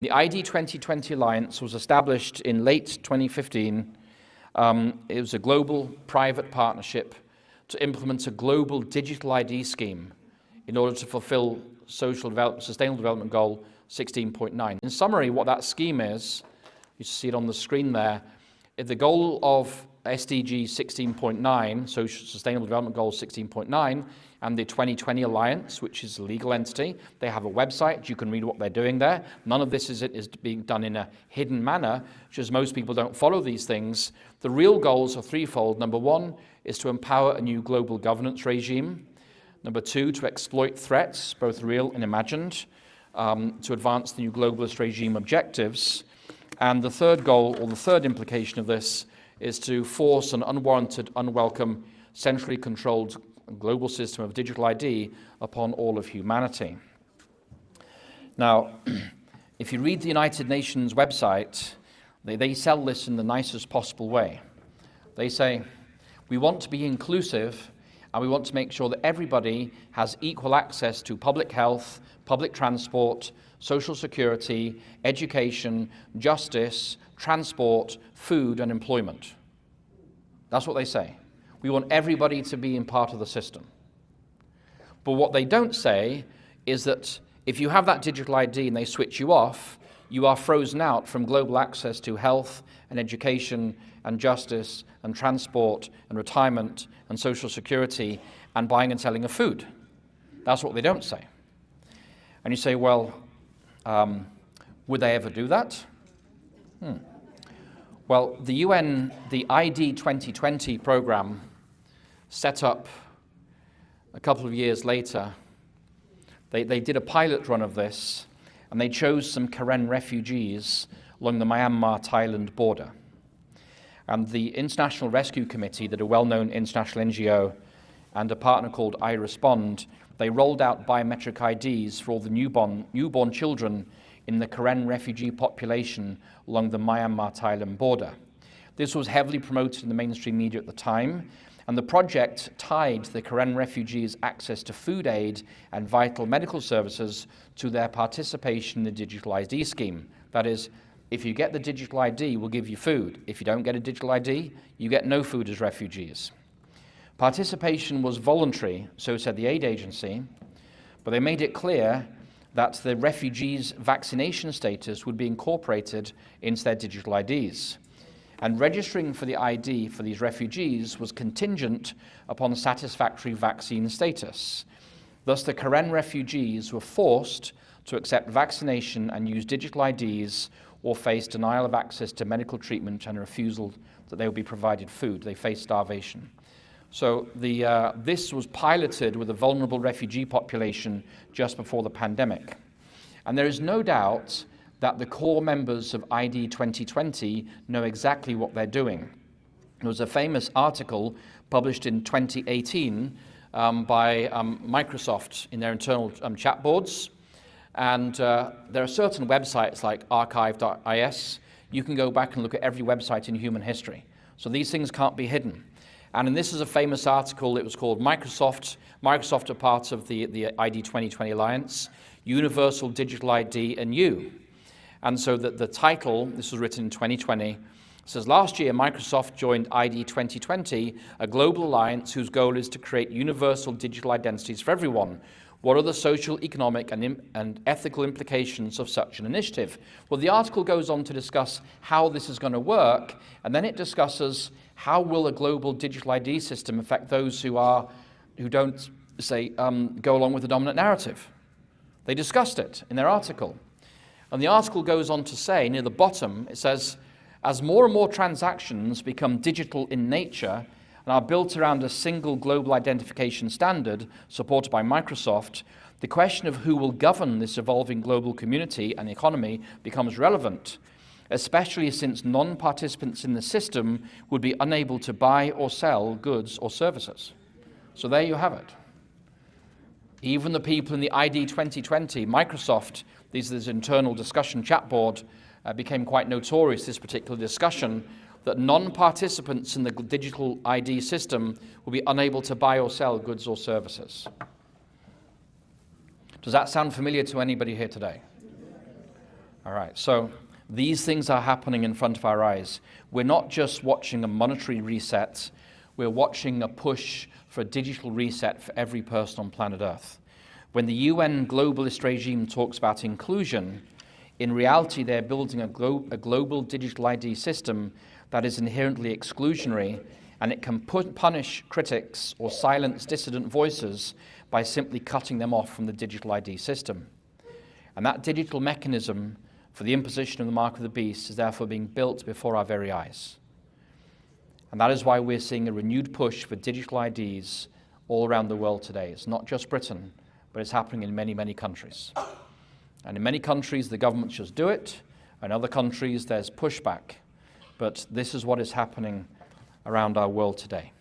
The ID 2020 Alliance was established in late 2015. It was a global private partnership to implement a global digital ID scheme in order to fulfill Sustainable Development Goal 16.9. In summary, what that scheme is, you see it on the screen there, the goal of SDG 16.9, Sustainable Development Goal 16.9, and the 2020 Alliance, which is a legal entity. They have a website. You can read what they're doing there. None of this is being done in a hidden manner, because most people don't follow these things. The real goals are threefold. Number one is to empower a new global governance regime. Number two, to exploit threats, both real and imagined, to advance the new globalist regime objectives. And the third goal, or the third implication of this, is to force an unwarranted, unwelcome, centrally controlled global system of digital ID upon all of humanity. Now, if you read the United Nations website, they sell this in the nicest possible way. They say, we want to be inclusive, and we want to make sure that everybody has equal access to public health, public transport, social security, education, justice, transport, food, and employment. That's what they say. We want everybody to be in part of the system. But what they don't say is that if you have that digital ID and they switch you off, you are frozen out from global access to health and education and justice and transport and retirement and social security and buying and selling of food. That's what they don't say. And you say, well, would they ever do that? Well, the UN, the ID 2020 program, set up a couple of years later. They did a pilot run of this, and they chose some Karen refugees along the Myanmar-Thailand border. And the International Rescue Committee, that a well-known international NGO, and a partner called I Respond, they rolled out biometric IDs for all the newborn children in the Karen refugee population along the Myanmar-Thailand border. This was heavily promoted in the mainstream media at the time, and the project tied the Karen refugees' access to food aid and vital medical services to their participation in the digital ID scheme. That is, if you get the digital ID, we'll give you food. If you don't get a digital ID, you get no food as refugees. Participation was voluntary, so said the aid agency, but they made it clear that the refugees' vaccination status would be incorporated into their digital IDs. And registering for the ID for these refugees was contingent upon satisfactory vaccine status. Thus, the Karen refugees were forced to accept vaccination and use digital IDs or face denial of access to medical treatment and a refusal that they would be provided food. They faced starvation. So this was piloted with a vulnerable refugee population just before the pandemic. And there is no doubt that the core members of ID 2020 know exactly what they're doing. There was a famous article published in 2018 by Microsoft in their internal chat boards. And there are certain websites like archive.is. You can go back and look at every website in human history. So these things can't be hidden. And this is a famous article. It was called Microsoft are part of the ID 2020 Alliance, Universal Digital ID and You. And so the title, this was written in 2020, says, last year Microsoft joined ID 2020, a global alliance whose goal is to create universal digital identities for everyone. What are the social, economic, and ethical implications of such an initiative? Well, the article goes on to discuss how this is going to work, and then it discusses how will a global digital ID system affect those who don't, say, go along with the dominant narrative. They discussed it in their article. And the article goes on to say, near the bottom, it says, as more and more transactions become digital in nature and are built around a single global identification standard supported by Microsoft, the question of who will govern this evolving global community and economy becomes relevant, especially since non-participants in the system would be unable to buy or sell goods or services. So there you have it. Even the people in the ID 2020, Microsoft, this internal discussion chat board, became quite notorious, this particular discussion, that non-participants in the digital ID system will be unable to buy or sell goods or services. Does that sound familiar to anybody here today? All right, so these things are happening in front of our eyes. We're not just watching a monetary reset, we're watching a push for a digital reset for every person on planet Earth. When the UN globalist regime talks about inclusion, in reality they're building a global digital ID system that is inherently exclusionary, and it can punish critics or silence dissident voices by simply cutting them off from the digital ID system. And that digital mechanism for the imposition of the mark of the beast is therefore being built before our very eyes. And that is why we're seeing a renewed push for digital IDs all around the world today. It's not just Britain, but it's happening in many, many countries. And in many countries, the governments just do it. In other countries, there's pushback. But this is what is happening around our world today.